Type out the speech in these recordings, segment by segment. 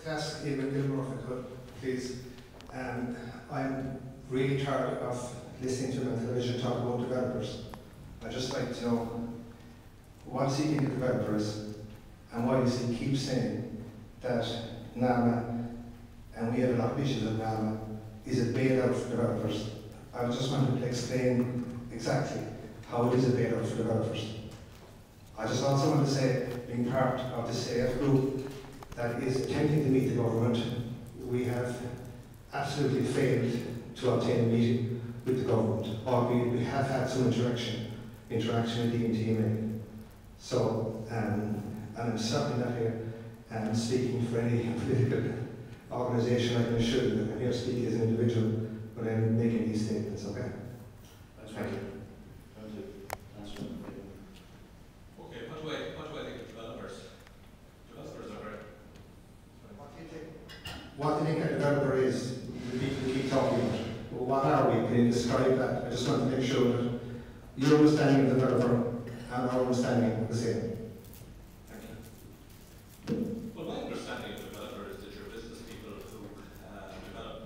to ask Eamon Gilmore if I could, please. I'm really tired of listening to him on television talk about developers. I'd just like to know what he thinks of developers and why does he keep saying that NAMA, and we have a lot of issues with NAMA, is a bailout for developers. I just wanted to explain exactly how it is a bailout for developers. I just also want to say, being part of the CAF group that is attempting to meet the government, we have absolutely failed to obtain a meeting with the government, albeit we have had some interaction with the team. So, and I'm certainly not here speaking for any political organisation. I can assure you that I'm here speaking as an individual when I'm making these statements, okay? Thank you. Okay, what do I think of developers? Developers are great. What do you think a developer is? We keep talking about. Well, what are we? Can you describe that? I just want to make sure that your understanding of developer and our understanding are the same. Thank you. Well, my understanding of developer is that you're business people who develop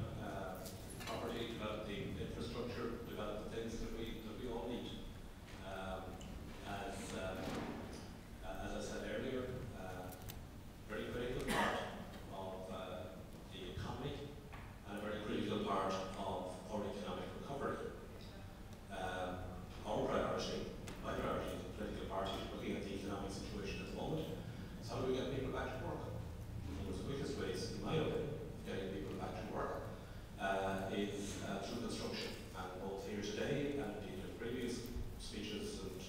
property, develop the infrastructure, develop the things that we all need. As I said earlier, very critical part of the economy and a very critical part of our economic recovery. Our priority, my priority as a political party, looking at the economic situation at the moment, is how do we get people back to work? One of the quickest ways, in my opinion, of getting people back to work is through construction. And both here today and indeed in previous speeches and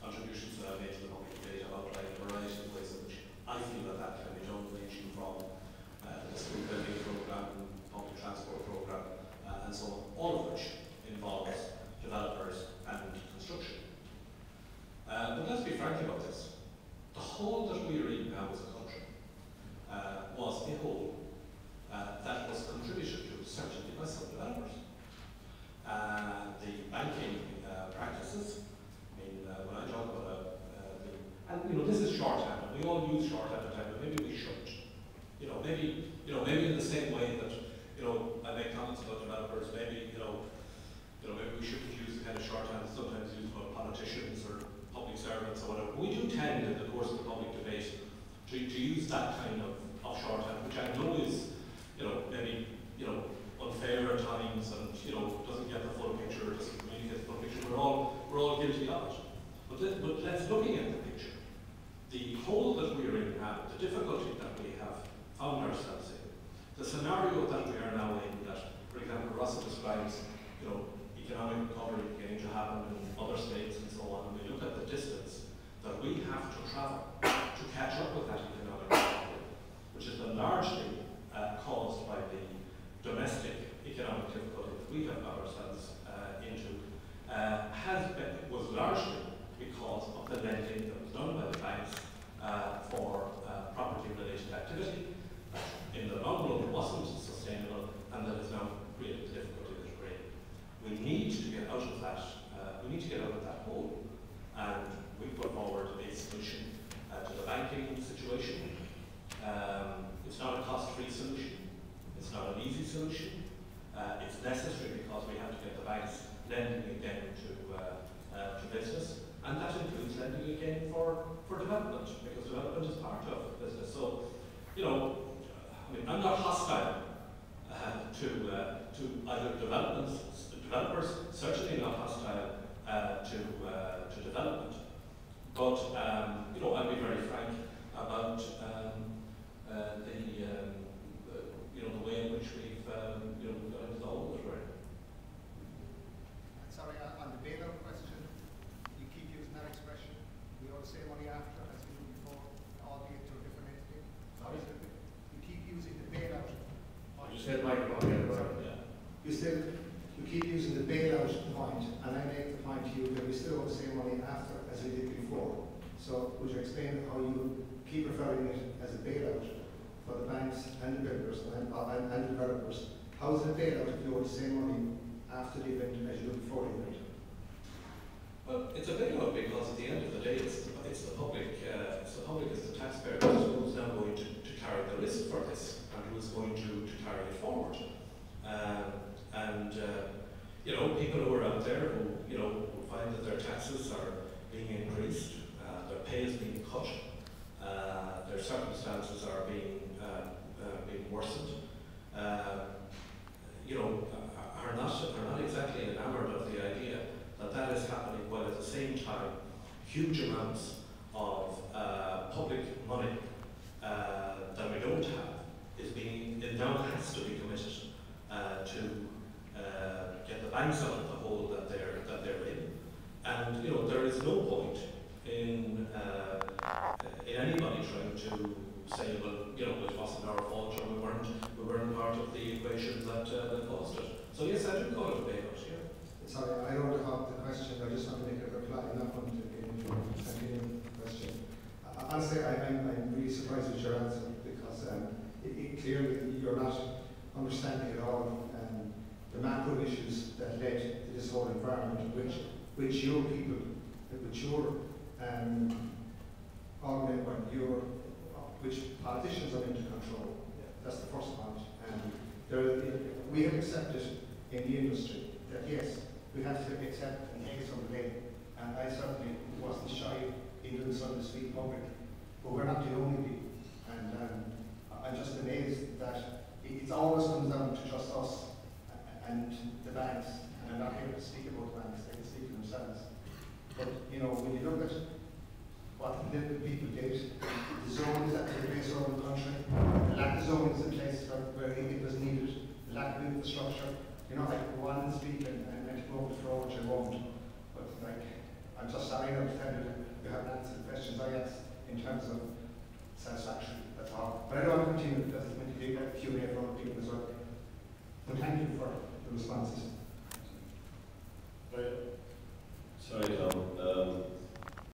contributions that I've made to the public debate, I've outlined a variety of ways in which I feel that can be done, ranging from the school building programme, public transport programme, and so on, all of which involves developers and construction. But let's be frank about this. The hole that we are in now as a country was a hole that was contributed to certainly by some developers. The banking practices, I mean, when I talk about and this is shorthand, and we all use shorthand at times, but maybe we shouldn't. Maybe in the same way that I make comments about developers, maybe maybe we shouldn't use the kind of shorthand sometimes used about politicians or public servants or whatever. We do tend, in the course of the public debate, to use that kind of shorthand, which I know is, maybe, unfair at times and, doesn't get the full picture, doesn't communicate the full picture. We're all guilty of it. But let's looking at the picture. The hole that we're in now, the difficulty that we have found ourselves in, the scenario that we are now in, that, for example, Russell describes, economic recovery beginning to happen in other states and so on, and we look at the distance that we have to travel to catch up with that economic recovery, which has been largely caused by the domestic economic difficulty that we have got ourselves into, was largely because of the lending that was done by the banks for property-related activity that in the long run wasn't sustainable and that has now created the difficulty that we're in. We need to get out of that. We need to get out of that hole, and we put forward a solution to the banking situation. It's not a cost-free solution. It's not an easy solution. It's necessary because we have to get the banks lending again to business, and that includes lending again for development, because development is part of business. So, I'm not hostile to either developers, certainly not hostile to development. But I'll be very frank about the way in which we've got into the hole that we're in. Sorry, on the bailout question, you keep using that expression. We all say money after, as we did before, albeit to a different entity. Sorry? You keep using the bailout. You said microphone, yeah. You keep using the bailout point, and I make the point to you that we still owe the same money after as we did before. So would you explain how you keep referring it as a bailout for the banks and the builders and developers? How is it a bailout if you owe the same money after the event as you did before the event? Well, it's a bailout because at the end of the day, it's the public as the taxpayer who's now going to carry the risk for this. was going to carry it forward. You know, people who are out there who, you know, who find that their taxes are being increased, their pay is being cut, their circumstances are being worsened, you know, are not exactly enamoured of the idea that that is happening, while at the same time huge amounts of public money that we don't have it now has to be committed to get the banks out of the hole that they're in. And you know, there is no point in anybody trying to say, well, you know, it wasn't our fault, or we weren't part of the equation that caused it. So yes, I do call it a bailout. Yeah. Sorry, I don't have the question. I just want to make a reply. I'm not going to get into a continuing question. Honestly, I'm really surprised with your answer, because it clearly you're not understanding at all the macro issues that led to this whole environment, which your people, which your which politicians are into control. That's the first point. We have accepted in the industry that yes, we have to accept and take some blame. And I certainly wasn't shy in doing so to speak public, but we're not the only people. And I'm just amazed that it always comes down to just us and the banks. And I'm not here to speak about the banks; they can speak for themselves. But you know, when you look at what the little people did, the zones that took place around the country, the lack of zones in places where it was needed, the lack of infrastructure. You know, like go on and speak and to go over the floor, which I won't. But like, I'm just sorry not to tell you that you haven't answered the questions I asked in terms of satisfaction. That's all. But I don't want to continue because it's going to be a Q&A for other people as well. But thank you for the responses. Sorry, Tom.